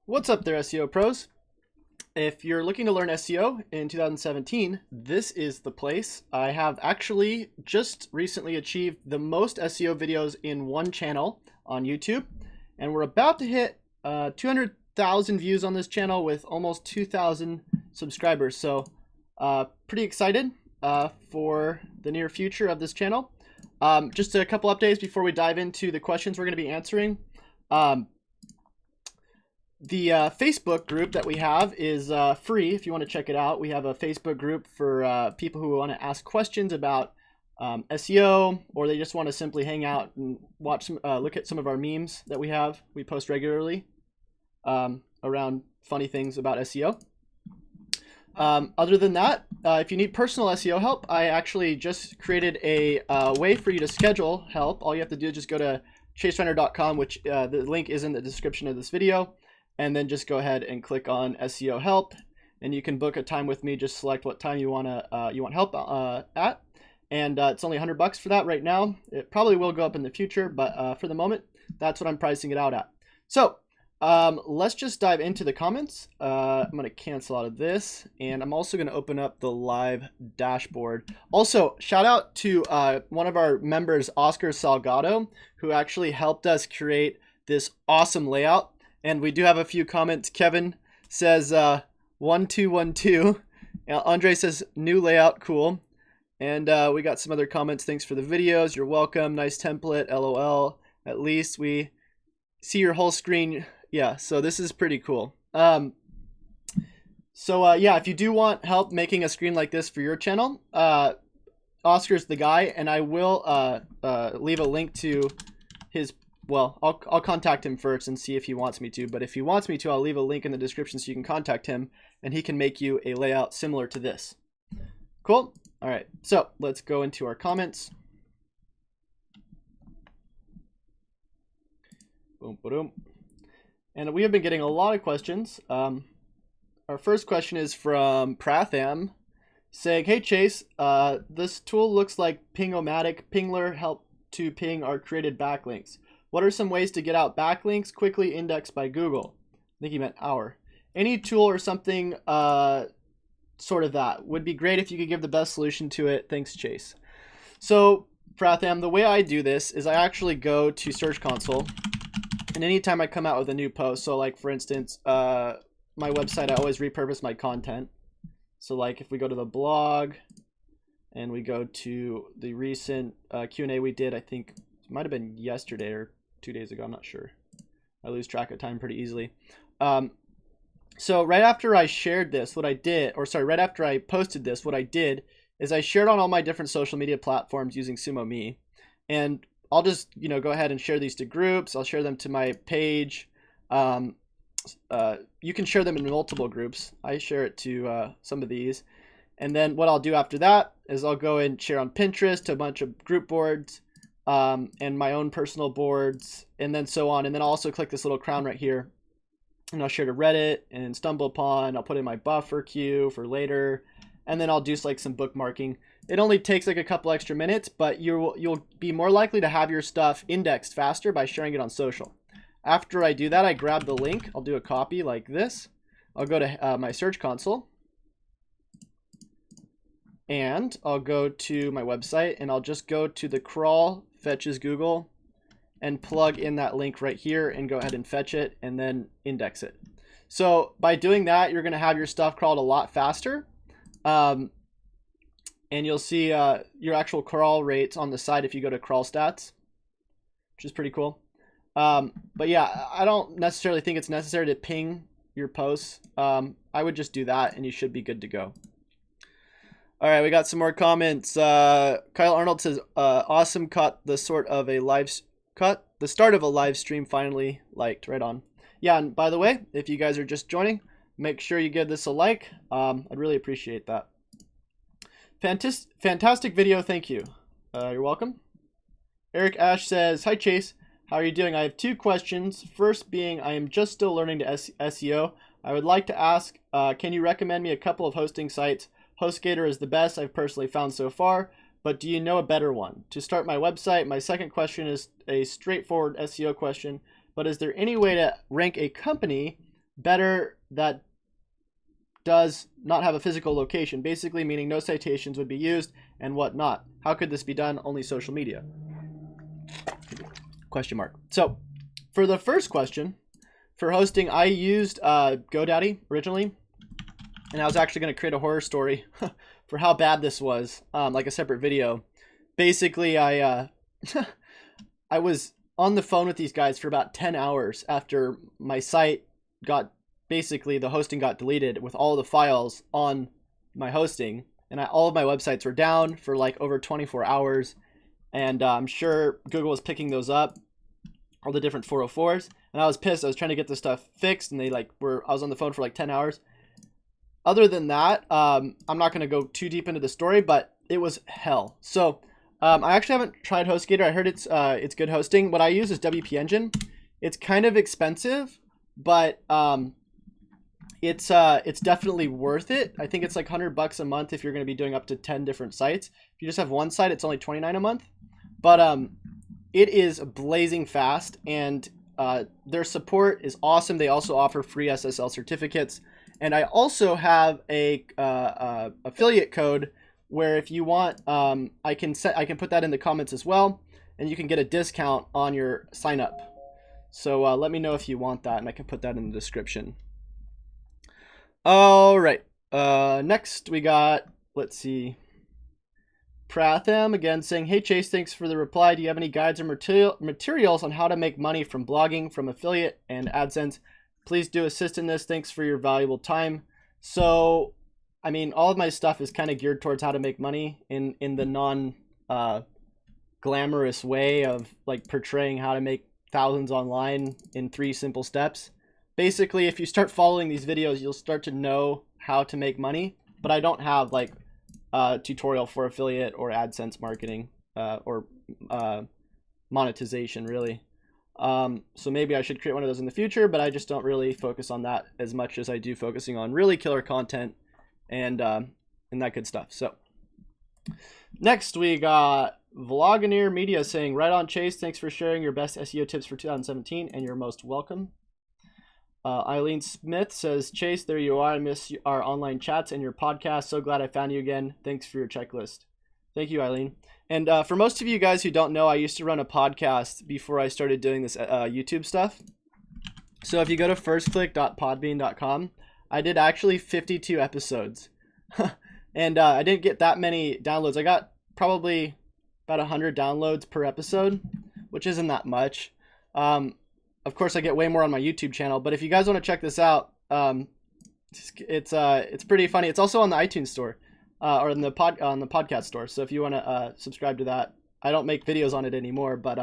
What's up there, SEO pros? If you're looking to learn SEO in 2017, this is the place. I have actually just recently achieved the most SEO videos in one channel on YouTube, and we're about to hit 200,000 views on this channel with almost 2,000 subscribers. So pretty excited for the near future of this channel. Just a couple updates before we dive into the questions we're going to be answering. The Facebook group that we have is free if you want to check it out. We have a Facebook group for people who want to ask questions about SEO, or they just want to simply hang out and watch some, look at some of our memes that we have. We post regularly around funny things about SEO. Other than that, if you need personal SEO help, I actually just created a way for you to schedule help. All you have to do is just go to chasereiner.com, which the link is in the description of this video. And then just go ahead and click on SEO help, and you can book a time with me. Just select what time you want help at, and it's only $100 for that right now. It probably will go up in the future, but for the moment, that's what I'm pricing it out at. So let's just dive into the comments. I'm going to cancel out of this, and I'm also going to open up the live dashboard. Also, shout out to one of our members, Oscar Salgado, who actually helped us create this awesome layout. And we do have a few comments. Kevin says 1212. Andre says new layout, cool. And we got some other comments. Thanks for the videos. You're welcome. Nice template. LOL. At least we see your whole screen. Yeah, so this is pretty cool. Yeah, if you do want help making a screen like this for your channel, Oscar's the guy, and I will leave a link to his. Well, I'll contact him first and see if he wants me to, but if he wants me to, I'll leave a link in the description so you can contact him and he can make you a layout similar to this. Cool? All right, so let's go into our comments. Boom, boom. And we have been getting a lot of questions. Our first question is from Pratham saying, hey Chase, this tool looks like Ping-O-Matic. Pingler help to ping our created backlinks. What are some ways to get out backlinks quickly indexed by Google? I think he meant our. Any tool or something sort of that. Would be great if you could give the best solution to it. Thanks, Chase. So, Pratham, the way I do this is I actually go to Search Console, and anytime I come out with a new post, so like for instance, my website, I always repurpose my content. So like if we go to the blog and we go to the recent Q&A we did, I think it might have been yesterday or 2 days ago, I'm not sure. I lose track of time pretty easily. So right after I shared this, what I did, or sorry, right after I posted this, what I did is I shared on all my different social media platforms using SumoMe. And I'll just, go ahead and share these to groups. I'll share them to my page. You can share them in multiple groups. I share it to some of these. And then what I'll do after that is I'll go and share on Pinterest to a bunch of group boards. And my own personal boards, and then so on. And then I'll also click this little crown right here, and I'll share to Reddit and StumbleUpon. I'll put in my buffer queue for later, and then I'll do like some bookmarking. It only takes like a couple extra minutes, but you'll be more likely to have your stuff indexed faster by sharing it on social. After I do that, I grab the link. I'll do a copy like this. I'll go to my Search Console, and I'll go to my website, and I'll just go to the crawl fetches Google and plug in that link right here and go ahead and fetch it and then index it. So by doing that, you're going to have your stuff crawled a lot faster. And you'll see your actual crawl rates on the side if you go to crawl stats, which is pretty cool. But yeah, I don't necessarily think it's necessary to ping your posts. I would just do that and you should be good to go. All right, we got some more comments. Kyle Arnold says, awesome, caught the start of a live stream finally liked. Right on. Yeah, and by the way, if you guys are just joining, make sure you give this a like. I'd really appreciate that. Fantastic video, thank you. You're welcome. Eric Ash says, hi Chase, how are you doing? I have two questions. First being, I am just still learning to SEO. I would like to ask, can you recommend me a couple of hosting sites? HostGator is the best I've personally found so far, but do you know a better one? To start my website, my second question is a straightforward SEO question, but is there any way to rank a company better that does not have a physical location, basically meaning no citations would be used and whatnot. How could this be done? Only social media? Question mark. So for the first question, for hosting, I used GoDaddy originally, and I was actually going to create a horror story for how bad this was, like a separate video. Basically, I I was on the phone with these guys for about 10 hours after my site got, basically the hosting got deleted with all the files on my hosting, and all of my websites were down for like over 24 hours, and I'm sure Google was picking those up, all the different 404s, and I was pissed. I was trying to get this stuff fixed, and I was on the phone for like 10 hours. Other than that, I'm not going to go too deep into the story, but it was hell. So I actually haven't tried HostGator. I heard it's good hosting. What I use is WP Engine. It's kind of expensive, but it's definitely worth it. I think it's like $100 a month if you're going to be doing up to 10 different sites. If you just have one site, it's only $29 a month. But it is blazing fast, and their support is awesome. They also offer free SSL certificates. And I also have a affiliate code where if you want, I can put that in the comments as well, and you can get a discount on your sign up. So let me know if you want that, and I can put that in the description. All right. Next we got, let's see, Pratham again saying, "Hey Chase, thanks for the reply. Do you have any guides or materials on how to make money from blogging, from affiliate and AdSense? Please do assist in this. Thanks for your valuable time." So, I mean, all of my stuff is kind of geared towards how to make money in the non glamorous way of like portraying how to make thousands online in 3 simple steps. Basically, if you start following these videos, you'll start to know how to make money, but I don't have like a tutorial for affiliate or AdSense marketing or monetization really. So maybe I should create one of those in the future, but I just don't really focus on that as much as I do focusing on really killer content and that good stuff. So next we got Vlogineer Media saying, "Right on Chase, thanks for sharing your best SEO tips for 2017 and you're most welcome." Eileen Smith says, "Chase, there you are. I miss our online chats and your podcast. So glad I found you again. Thanks for your checklist." Thank you, Eileen. And for most of you guys who don't know, I used to run a podcast before I started doing this YouTube stuff. So if you go to firstclick.podbean.com, I did actually 52 episodes. And I didn't get that many downloads. I got probably about 100 downloads per episode, which isn't that much. Of course, I get way more on my YouTube channel, but if you guys want to check this out, it's pretty funny. It's also on the iTunes store. Or on the podcast store. So if you want to subscribe to that, I don't make videos on it anymore, but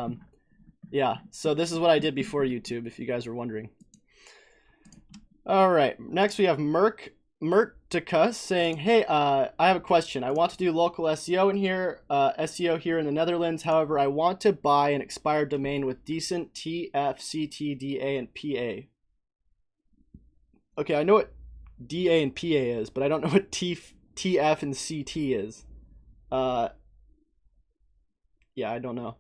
yeah. So this is what I did before YouTube, if you guys were wondering. All right. Next we have Mertica saying, "Hey, I have a question. I want to do local SEO in here, SEO here in the Netherlands. However, I want to buy an expired domain with decent TF, CT, DA, and PA." Okay, I know what DA and PA is, but I don't know what TF and CT is. Yeah, I don't know.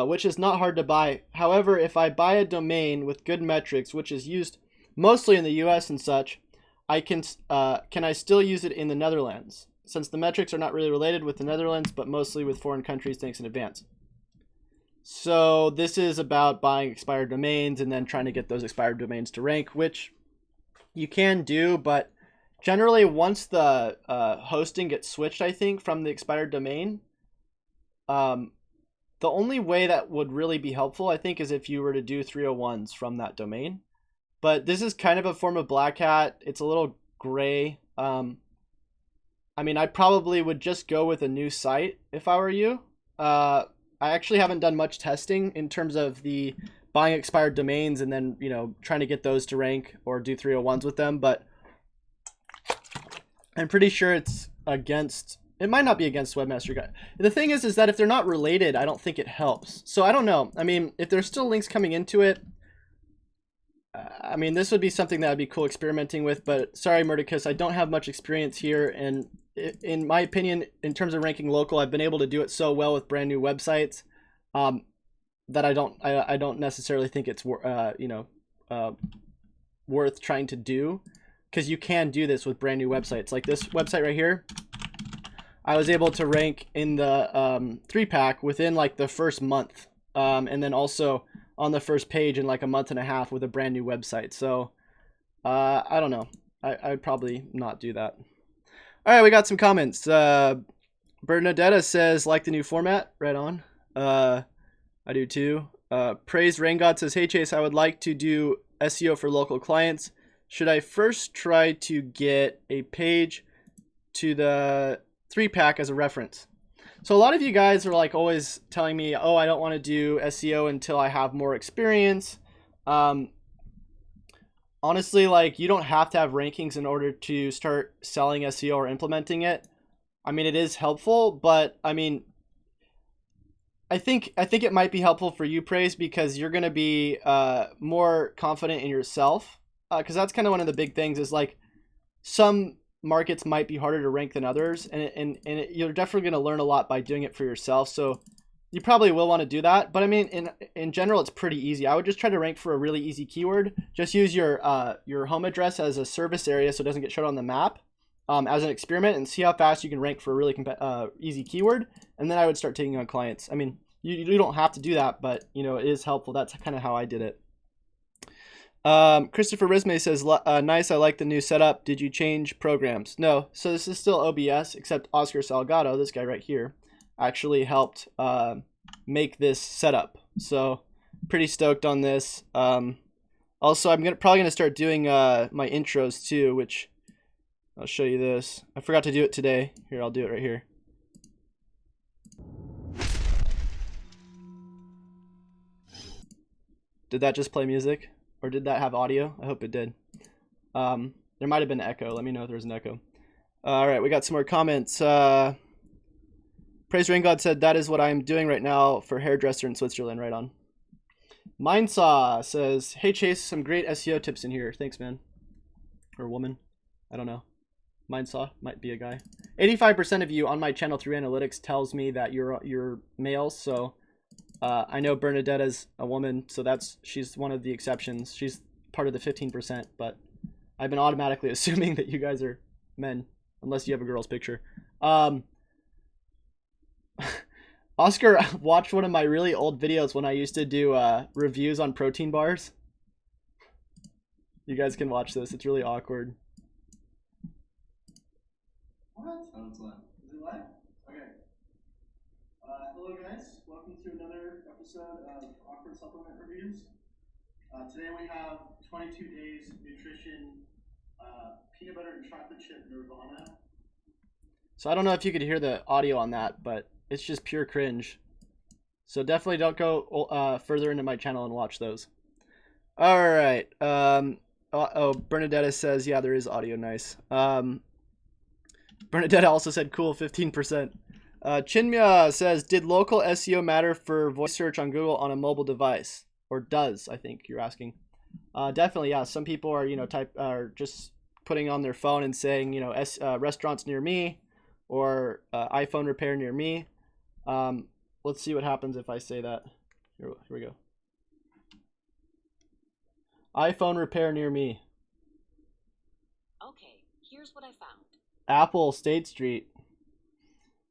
Which is not hard to buy. However, if I buy a domain with good metrics, which is used mostly in the US and such, can I still use it in the Netherlands? Since the metrics are not really related with the Netherlands, but mostly with foreign countries, thanks in advance. So this is about buying expired domains and then trying to get those expired domains to rank, which you can do, but generally, once the hosting gets switched, I think, from the expired domain, the only way that would really be helpful, I think, is if you were to do 301s from that domain. But this is kind of a form of black hat. It's a little gray. I mean, I probably would just go with a new site if I were you. I actually haven't done much testing in terms of the buying expired domains and then, you know, trying to get those to rank or do 301s with them, but I'm pretty sure it's against, it might not be against Webmaster Guide. The thing is that if they're not related, I don't think it helps. So I don't know. I mean, if there's still links coming into it, I mean, this would be something that would be cool experimenting with, but sorry, Murticus, I don't have much experience here. And in my opinion, in terms of ranking local, I've been able to do it so well with brand new websites that I don't necessarily think it's, worth trying to do, because you can do this with brand new websites. Like this website right here, I was able to rank in the 3-pack within like the first month, and then also on the first page in like a month and a half with a brand new website. So I don't know. I'd probably not do that. All right, we got some comments. Bernadetta says, like the new format. Right on. I do too. Praise Rain God says, hey Chase, I would like to do SEO for local clients. Should I first try to get a page to the 3-pack as a reference? So a lot of you guys are like always telling me, oh, I don't want to do SEO until I have more experience. Honestly, like, you don't have to have rankings in order to start selling SEO or implementing it. I mean, it is helpful, but I mean, I think it might be helpful for you, Praise, because you're going to be more confident in yourself. Because that's kind of one of the big things is like some markets might be harder to rank than others, and you're definitely going to learn a lot by doing it for yourself. So you probably will want to do that. But I mean, in general, it's pretty easy. I would just try to rank for a really easy keyword. Just use your home address as a service area so it doesn't get shown on the map as an experiment, and see how fast you can rank for a really easy keyword. And then I would start taking on clients. I mean, you don't have to do that, but you know, it is helpful. That's kind of how I did it. Christopher Risme says, nice, I like the new setup. Did you change programs? No. So this is still OBS, except Oscar Salgado, this guy right here, actually helped make this setup. So pretty stoked on this. Also, I'm probably gonna start doing my intros too, which I'll show you this. I forgot to do it today. Here, I'll do it right here. Did that just play music? Or did that have audio? I hope it did. There might have been an echo. Let me know if there's an echo. All right, we got some more comments. Praise Rain God said, that is what I'm doing right now for hairdresser in Switzerland. Right on. Mindsaw says, hey Chase, some great SEO tips in here. Thanks, man. Or woman. I don't know. Mindsaw might be a guy. 85% of you on my channel through analytics tells me that you're males, so I know Bernadetta's a woman, so she's one of the exceptions. She's part of the 15%, but I've been automatically assuming that you guys are men, unless you have a girl's picture. Oscar watched one of my really old videos when I used to do reviews on protein bars. You guys can watch this. It's really awkward. What? Oh, it's live. Is it live? Okay. Hello guys, welcome to another episode of Awkward Supplement Reviews. Today we have 22 Days Nutrition Peanut Butter and Chocolate Chip Nirvana. So I don't know if you could hear the audio on that, but it's just pure cringe. So definitely don't go further into my channel and watch those. Alright, Bernadetta says, yeah, there is audio, nice. Bernadetta also said, cool, 15%. Chinmya says, did local SEO matter for voice search on Google on a mobile device? Or does, I think you're asking. Definitely, yeah. Some people are, are just putting on their phone and saying, restaurants near me or iPhone repair near me. Let's see what happens if I say that. Here we go. iPhone repair near me. Okay, here's what I found. Apple State Street.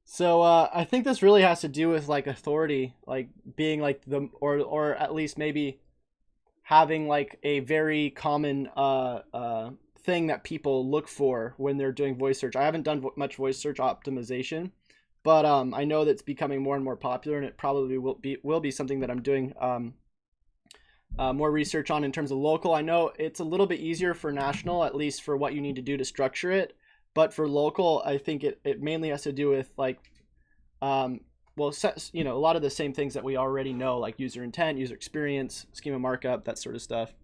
So I think this really has to do with like authority, like being like or at least maybe having like a very common thing that people look for when they're doing voice search. I haven't done much voice search optimization, but I know that it's becoming more and more popular, and it probably will be something that I'm doing more research on in terms of local. I know it's a little bit easier for national, at least for what you need to do to structure it. But for local, I think it mainly has to do with like, a lot of the same things that we already know, like user intent, user experience, schema markup, that sort of stuff.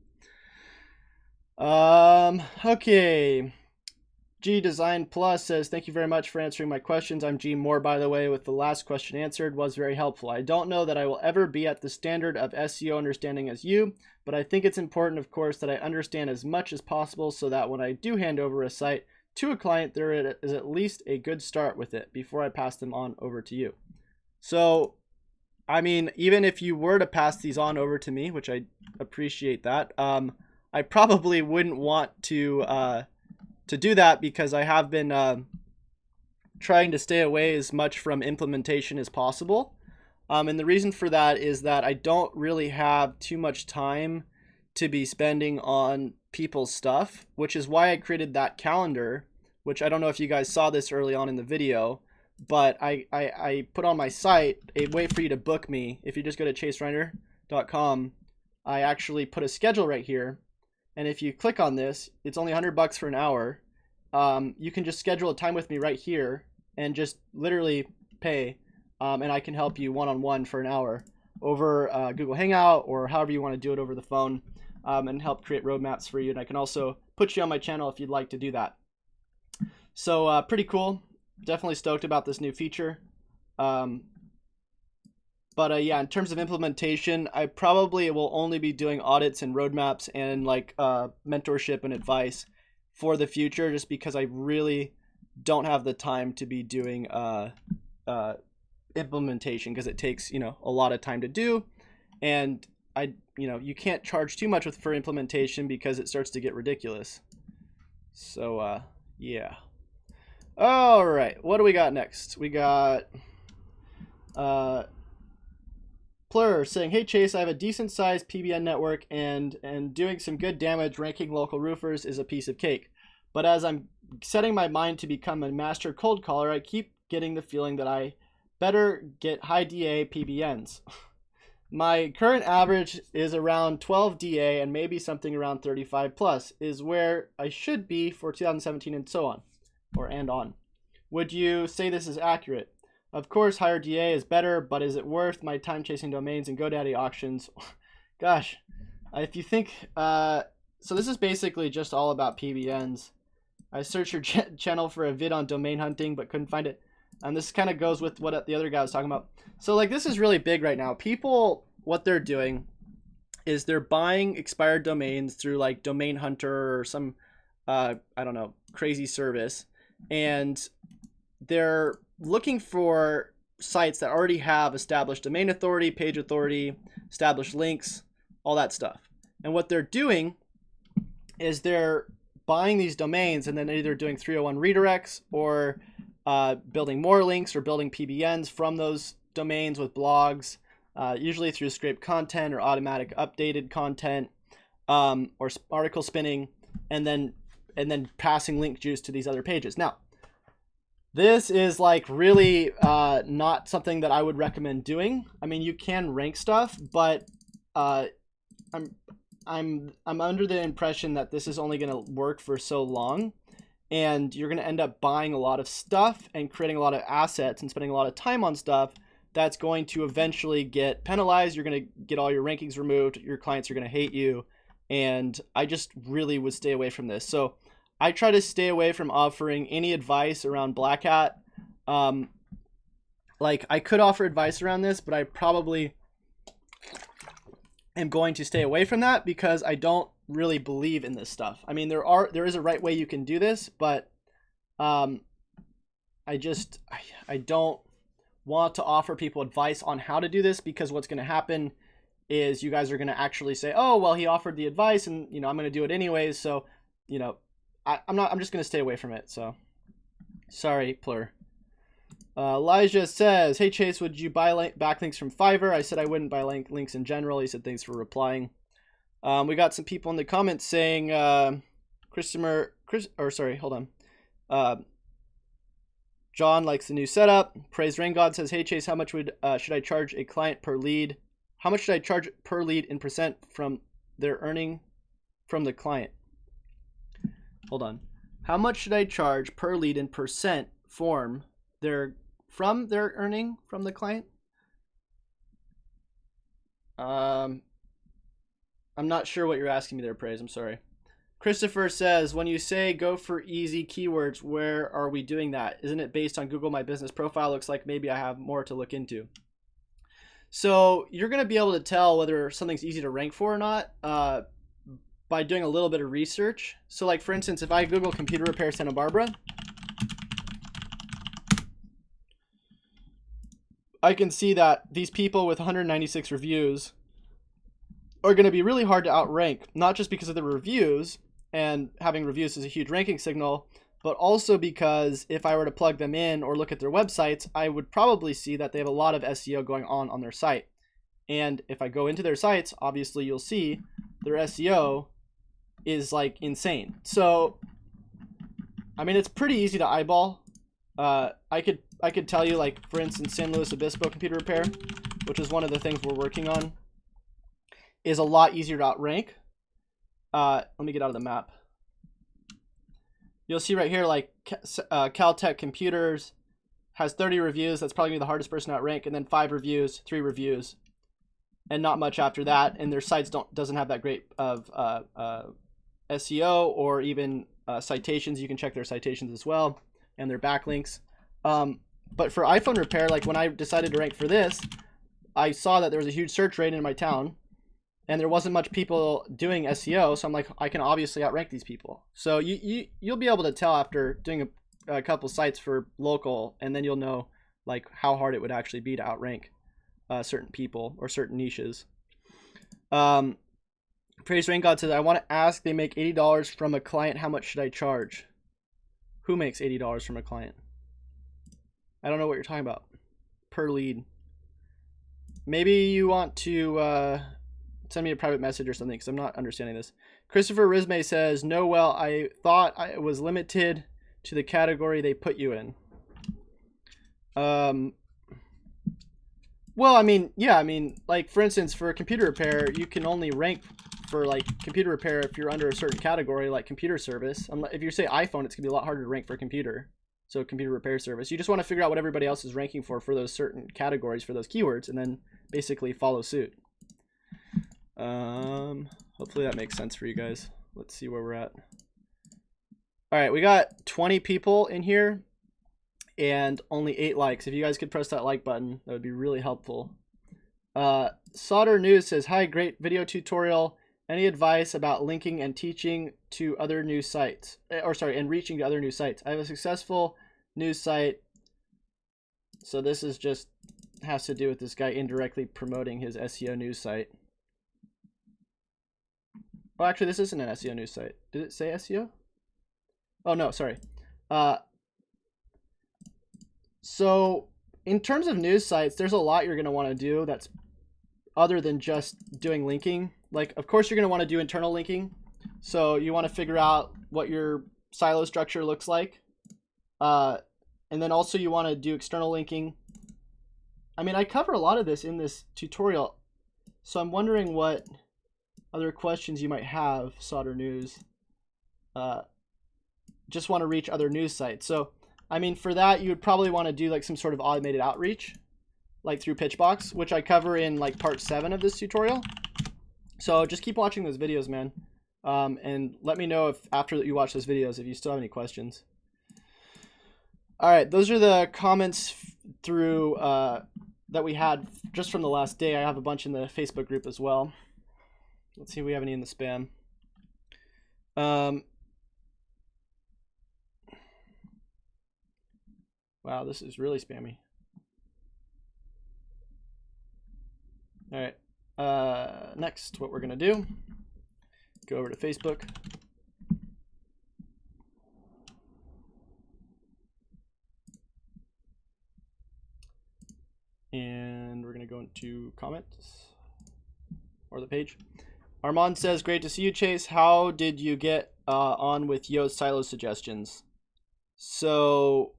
Okay. G Design Plus says, thank you very much for answering my questions. I'm G Moore, by the way, with the last question answered. Was very helpful. I don't know that I will ever be at the standard of SEO understanding as you, but I think it's important, of course, that I understand as much as possible so that when I do hand over a site to a client, there is at least a good start with it before I pass them on over to you. So, I mean, even if you were to pass these on over to me, which I appreciate that, I probably wouldn't want to do that, because I have been trying to stay away as much from implementation as possible. And the reason for that is that I don't really have too much time to be spending on people's stuff, which is why I created that calendar, which I don't know if you guys saw this early on in the video, but I put on my site a way for you to book me. If you just go to chasereiner.com, I actually put a schedule right here. And if you click on this, it's only $100 for an hour. You can just schedule a time with me right here and just literally pay. And I can help you one-on-one for an hour over Google Hangout, or however you want to do it over the phone, and help create roadmaps for you. And I can also put you on my channel if you'd like to do that. So pretty cool. Definitely stoked about this new feature. But yeah, in terms of implementation, I probably will only be doing audits and roadmaps and like mentorship and advice for the future, just because I really don't have the time to be doing implementation, because it takes, you know, a lot of time to do, and you can't charge too much for implementation because it starts to get ridiculous. So yeah. All right, what do we got next? We got Plur saying, "Hey Chase, I have a decent sized PBN network, and doing some good damage ranking local roofers is a piece of cake. But as I'm setting my mind to become a master cold caller, I keep getting the feeling that I better get high DA PBNs. My current average is around 12 DA, and maybe something around 35 plus is where I should be for 2017 and so on, and on. Would you say this is accurate? Of course, higher DA is better, but is it worth my time chasing domains and GoDaddy auctions?" Gosh, if you think, so this is basically just all about PBNs. I searched your channel for a vid on domain hunting, but couldn't find it. And this kind of goes with what the other guy was talking about. So like, this is really big right now. People, what they're doing is they're buying expired domains through like Domain Hunter or some, I don't know, crazy service. And they're looking for sites that already have established domain authority, page authority, established links, all that stuff. And what they're doing is they're buying these domains and then either doing 301 redirects, or building more links, or building PBNs from those domains with blogs, usually through scraped content or automatic updated content, or article spinning, and then passing link juice to these other pages. Now, this is like really not something that I would recommend doing. I mean, you can rank stuff, but I'm under the impression that this is only going to work for so long, and you're going to end up buying a lot of stuff and creating a lot of assets and spending a lot of time on stuff that's going to eventually get penalized. You're going to get all your rankings removed. Your clients are going to hate you. And I just really would stay away from this. So I try to stay away from offering any advice around Black Hat. Like, I could offer advice around this, but I probably am going to stay away from that, because I don't really believe in this stuff. I mean, there is a right way you can do this, but I don't want to offer people advice on how to do this, because what's going to happen is you guys are going to actually say, "Oh, well, he offered the advice, and I'm going to do it anyways." So, I'm just going to stay away from it. So, sorry, Plur. Elijah says, "Hey Chase, would you buy backlinks from Fiverr?" I said I wouldn't buy links in general. He said, "Thanks for replying." We got some people in the comments saying, John likes the new setup. Praise Rain God says, "Hey Chase, how much should I charge a client per lead? How much should I charge per lead in percent from their earning from the client?" Hold on. How much should I charge per lead in percent from their earning from the client? I'm not sure what you're asking me there, Praise. I'm sorry. Christopher says, "When you say go for easy keywords, where are we doing that? Isn't it based on Google My Business Profile? Looks like maybe I have more to look into." So you're going to be able to tell whether something's easy to rank for or not by doing a little bit of research. So like, for instance, if I Google computer repair Santa Barbara, I can see that these people with 196 reviews are going to be really hard to outrank, not just because of the reviews, and having reviews is a huge ranking signal, but also because if I were to plug them in or look at their websites, I would probably see that they have a lot of SEO going on their site. And if I go into their sites, obviously you'll see their SEO is like insane. So, I mean, it's pretty easy to eyeball. I could tell you, like, for instance, San Luis Obispo computer repair, which is one of the things we're working on, is a lot easier to outrank. Let me get out of the map. You'll see right here, like, Caltech Computers has 30 reviews. That's probably the hardest person to outrank. And then 5 reviews, 3 reviews, and not much after that. And their sites doesn't have that great of SEO or even citations. You can check their citations as well and their backlinks. But for iPhone repair, like when I decided to rank for this, I saw that there was a huge search rate in my town, and there wasn't much people doing SEO. So I'm like, I can obviously outrank these people. So you'll be able to tell after doing a couple sites for local, and then you'll know like how hard it would actually be to outrank certain people or certain niches. Praise Rain God says, I want to ask, they make $80 from a client. How much should I charge? Who makes $80 from a client? I don't know what you're talking about. Per lead. Maybe you want to send me a private message or something, because I'm not understanding this. Christopher Risme says, no, well, I thought I was limited to the category they put you in. Well, I mean, yeah, I mean, like, for instance, for computer repair, you can only rank for, like, computer repair if you're under a certain category, like computer service. If you say iPhone, it's going to be a lot harder to rank for computer. So computer repair service. You just want to figure out what everybody else is ranking for those certain categories, for those keywords, and then basically follow suit. Hopefully that makes sense for you guys. Let's see where we're at. All right, we got 20 people in here and only 8 likes. If you guys could press that like button, that would be really helpful. Solder News says, hi, great video tutorial. Any advice about linking and teaching to other news sites? And reaching to other news sites. I have a successful news site. So this is just has to do with this guy indirectly promoting his SEO news site. Oh, actually, this isn't an SEO news site. Did it say SEO? Oh, no, sorry. So in terms of news sites, there's a lot you're going to want to do that's other than just doing linking. Like, of course, you're going to want to do internal linking. So you want to figure out what your silo structure looks like. And then also you want to do external linking. I mean, I cover a lot of this in this tutorial. So I'm wondering what other questions you might have, Solder News. Just want to reach other news sites. So, I mean, for that, you would probably want to do like some sort of automated outreach, like through Pitchbox, which I cover in like part 7 of this tutorial. So just keep watching those videos, man. And let me know if after you watch those videos, if you still have any questions. All right, those are the comments through that we had just from the last day. I have a bunch in the Facebook group as well. Let's see if we have any in the spam. Wow, this is really spammy. All right. Next, what we're going to do, go over to Facebook. And we're going to go into comments or the page. Armand says, great to see you, Chase. How did you get on with Yoast silo suggestions? So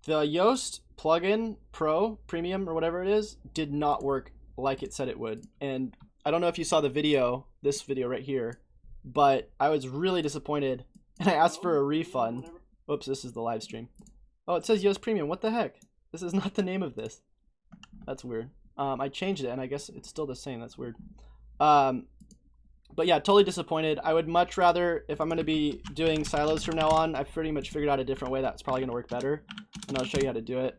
the Yoast plugin Pro Premium or whatever it is did not work like it said it would. And I don't know if you saw the video, this video right here, but I was really disappointed and I asked for a refund. Oops, this is the live stream. Oh, it says Yoast Premium. What the heck? This is not the name of this. That's weird. I changed it and I guess it's still the same. That's weird. But yeah, totally disappointed. I would much rather, if I'm going to be doing silos from now on, I've pretty much figured out a different way that's probably going to work better. And I'll show you how to do it.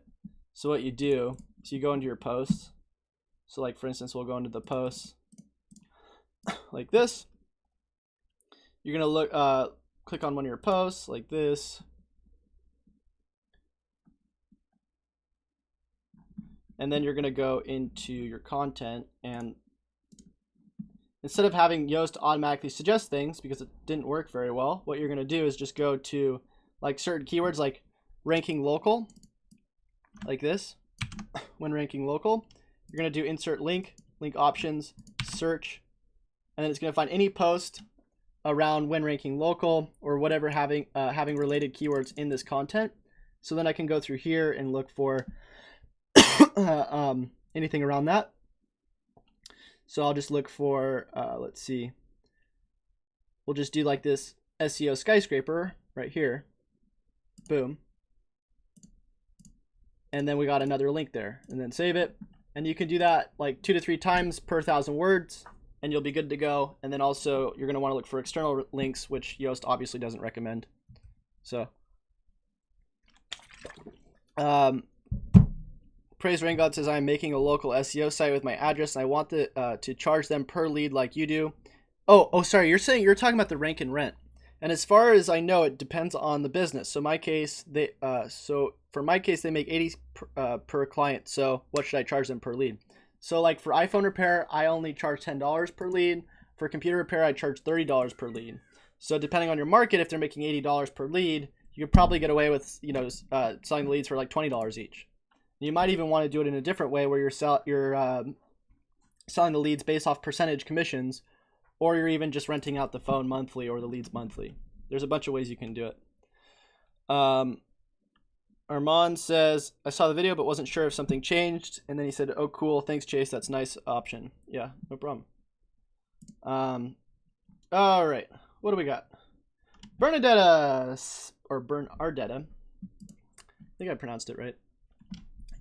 So what you do is you go into your posts. So like, for instance, we'll go into the posts like this. You're going to look, click on one of your posts like this. and then you're going to go into your content, and instead of having Yoast automatically suggest things because it didn't work very well, what you're going to do is just go to like certain keywords like ranking local, like this. When ranking local, you're going to do insert link, link options, search, and then it's going to find any post around when ranking local or whatever having related keywords in this content. So then I can go through here and look for anything around that. So I'll just look for, let's see, we'll just do like this SEO skyscraper right here. Boom. And then we got another link there, and then save it. And you can do that like 2 to 3 times per 1,000 words, and you'll be good to go. And then also you're going to want to look for external links, which Yoast obviously doesn't recommend. So, Praise Rain God says, I'm making a local SEO site with my address, and I want to charge them per lead like you do. Oh, sorry. You're talking about the rank and rent. And as far as I know, it depends on the business. So my case, for my case, they make 80 per client. So what should I charge them per lead? So like for iPhone repair, I only charge $10 per lead. For computer repair, I charge $30 per lead. So depending on your market, if they're making $80 per lead, you could probably get away with, selling the leads for like $20 each. You might even want to do it in a different way where you're selling the leads based off percentage commissions, or you're even just renting out the phone monthly or the leads monthly. There's a bunch of ways you can do it. Armand says, I saw the video but wasn't sure if something changed. And then he said, oh, cool. Thanks, Chase. That's a nice option. Yeah, no problem. All right. What do we got? Bernadetta, or Bernardetta. I think I pronounced it right.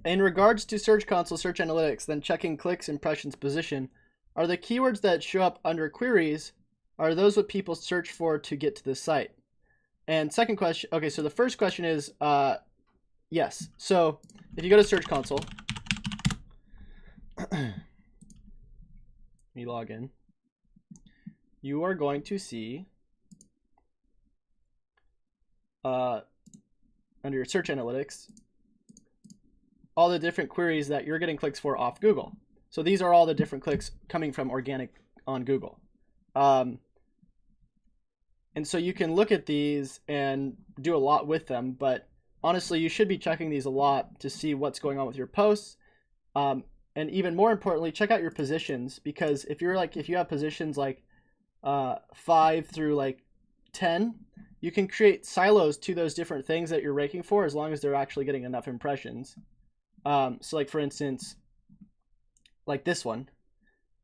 In regards to Search Console, Search Analytics, then checking clicks, impressions, position, are the keywords that show up under queries, are those what people search for to get to the site? And second question, okay, so the first question is, yes. So if you go to Search Console, you log in, you are going to see under your Search Analytics, all the different queries that you're getting clicks for off Google. So these are all the different clicks coming from organic on Google. And so you can look at these and do a lot with them, but honestly, you should be checking these a lot to see what's going on with your posts. And even more importantly, check out your positions, because if you have positions like 5 through like 10, you can create silos to those different things that you're ranking for as long as they're actually getting enough impressions. So like for instance, like this one,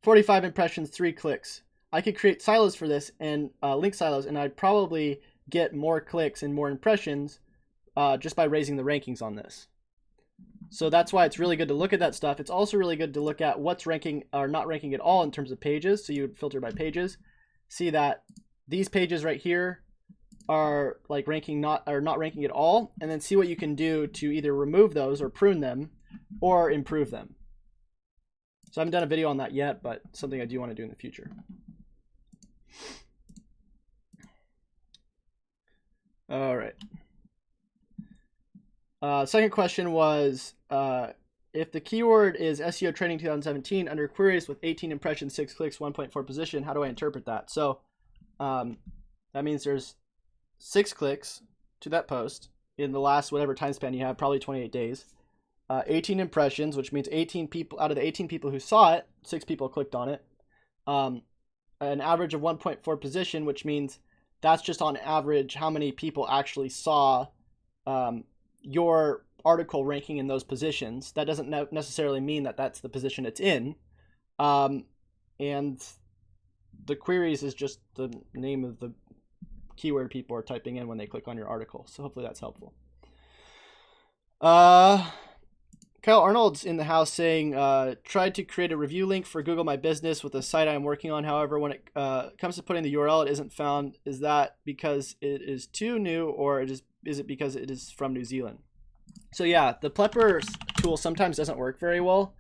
45 impressions, 3 clicks. I could create silos for this and link silos, and I'd probably get more clicks and more impressions just by raising the rankings on this. So that's why it's really good to look at that stuff. It's also really good to look at what's ranking or not ranking at all in terms of pages. So you would filter by pages, see that these pages right here are like ranking not ranking at all, and then see what you can do to either remove those or prune them or improve them. So I haven't done a video on that yet, but something I do want to do in the future. All right. Second question was, if the keyword is SEO Training 2017 under queries with 18 impressions, 6 clicks, 1.4 position, how do I interpret that? So that means there's 6 clicks to that post in the last whatever time span you have, probably 28 days. 18 impressions, which means 18 people out of the 18 people who saw it, 6 people clicked on it. An average of 1.4 position, which means that's just on average how many people actually saw your article ranking in those positions. That doesn't necessarily mean that that's the position it's in. And the queries is just the name of the keyword people are typing in when they click on your article. So hopefully that's helpful. Kyle Arnold's in the house saying, tried to create a review link for Google My Business with a site I'm working on. However, when it comes to putting the URL, it isn't found. Is that because it is too new, or is it because it is from New Zealand? So yeah, the Plepper tool sometimes doesn't work very well.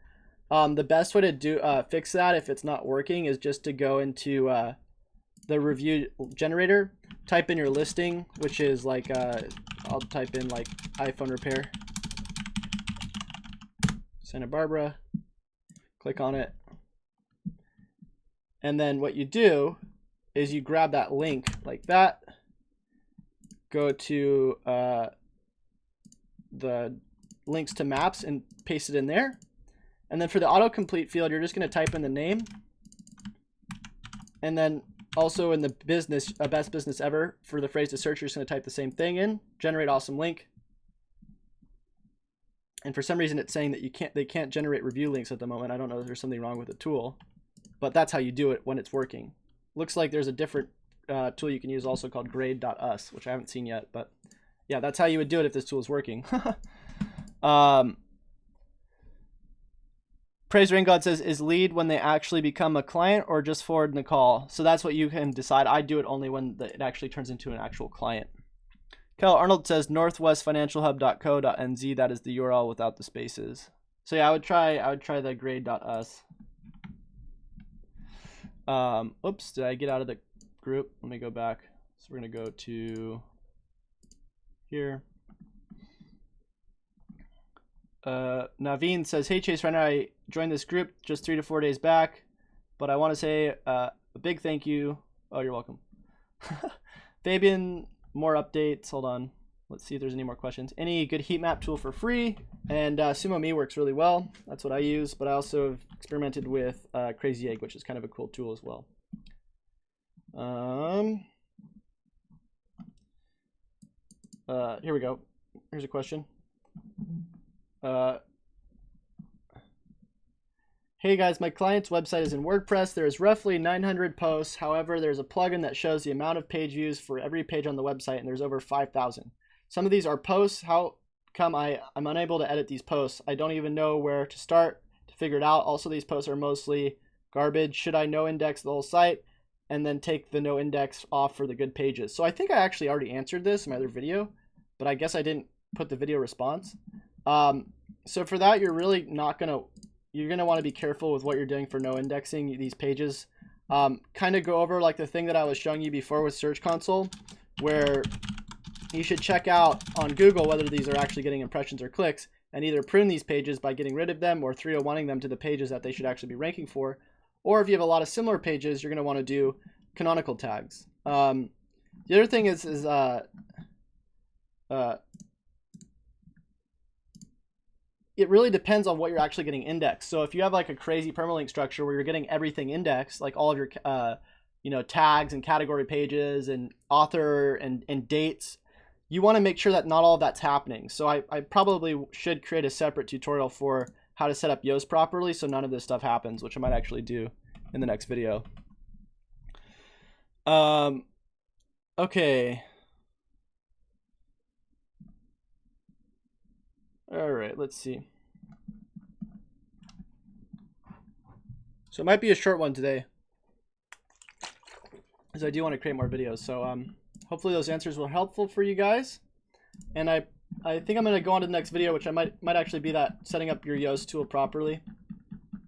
The best way to fix that if it's not working is just to go into the review generator, type in your listing, which is like, I'll type in like iPhone repair. Santa Barbara, click on it. And then what you do is you grab that link like that, go to the links to maps and paste it in there. And then for the autocomplete field, you're just going to type in the name. And then also in the business, best business ever, for the phrase to search, you're just going to type the same thing in, generate awesome link. And for some reason, it's saying that they can't generate review links at the moment. I don't know if there's something wrong with the tool, but that's how you do it when it's working. Looks like there's a different tool you can use also called grade.us, which I haven't seen yet, but yeah, that's how you would do it if this tool is working. Praise Rain God says, is lead when they actually become a client or just forward the call? So that's what you can decide. I do it only when it actually turns into an actual client. Kel Arnold says northwestfinancialhub.co.nz. That is the URL without the spaces. So yeah, I would try the grade.us. Oops, did I get out of the group? Let me go back. So we're going to go to here. Naveen says, hey Chase Reiner, I joined this group just 3 to 4 days back, but I want to say a big thank you. Oh, you're welcome. Fabian, more updates. Hold on. Let's see if there's any more questions. Any good heat map tool for free? And SumoMe works really well. That's what I use, but I also have experimented with Crazy Egg, which is kind of a cool tool as well. Here we go. Here's a question. Hey guys, my client's website is in WordPress. There's roughly 900 posts. However, there's a plugin that shows the amount of page views for every page on the website, and there's over 5,000. Some of these are posts. How come I'm unable to edit these posts? I don't even know where to start to figure it out. Also, these posts are mostly garbage. Should I no index the whole site and then take the no index off for the good pages? So I think I actually already answered this in my other video, but I guess I didn't put the video response. So for that, you're really not gonna, you're gonna want to be careful with what you're doing for no indexing these pages. Kind of go over like the thing that I was showing you before with Search Console, where you should check out on Google whether these are actually getting impressions or clicks, and either prune these pages by getting rid of them or 301ing them to the pages that they should actually be ranking for. Or if you have a lot of similar pages, you're gonna want to do canonical tags. The other thing is it really depends on what you're actually getting indexed. So if you have like a crazy permalink structure where you're getting everything indexed, like all of your tags and category pages and author and dates, you want to make sure that not all of that's happening. So I probably should create a separate tutorial for how to set up Yoast properly so none of this stuff happens, which I might actually do in the next video. Okay. All right, let's see. So it might be a short one today, because I do want to create more videos. So hopefully those answers were helpful for you guys. And I think I'm going to go on to the next video, which I might actually be that setting up your Yoast tool properly.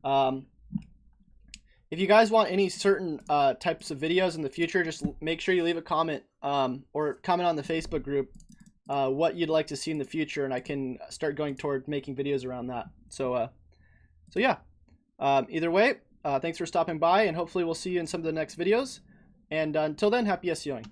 If you guys want any certain types of videos in the future, just make sure you leave a comment or comment on the Facebook group what you'd like to see in the future, and I can start going toward making videos around that. So yeah, either way, thanks for stopping by, and hopefully we'll see you in some of the next videos. And until then, happy SEOing.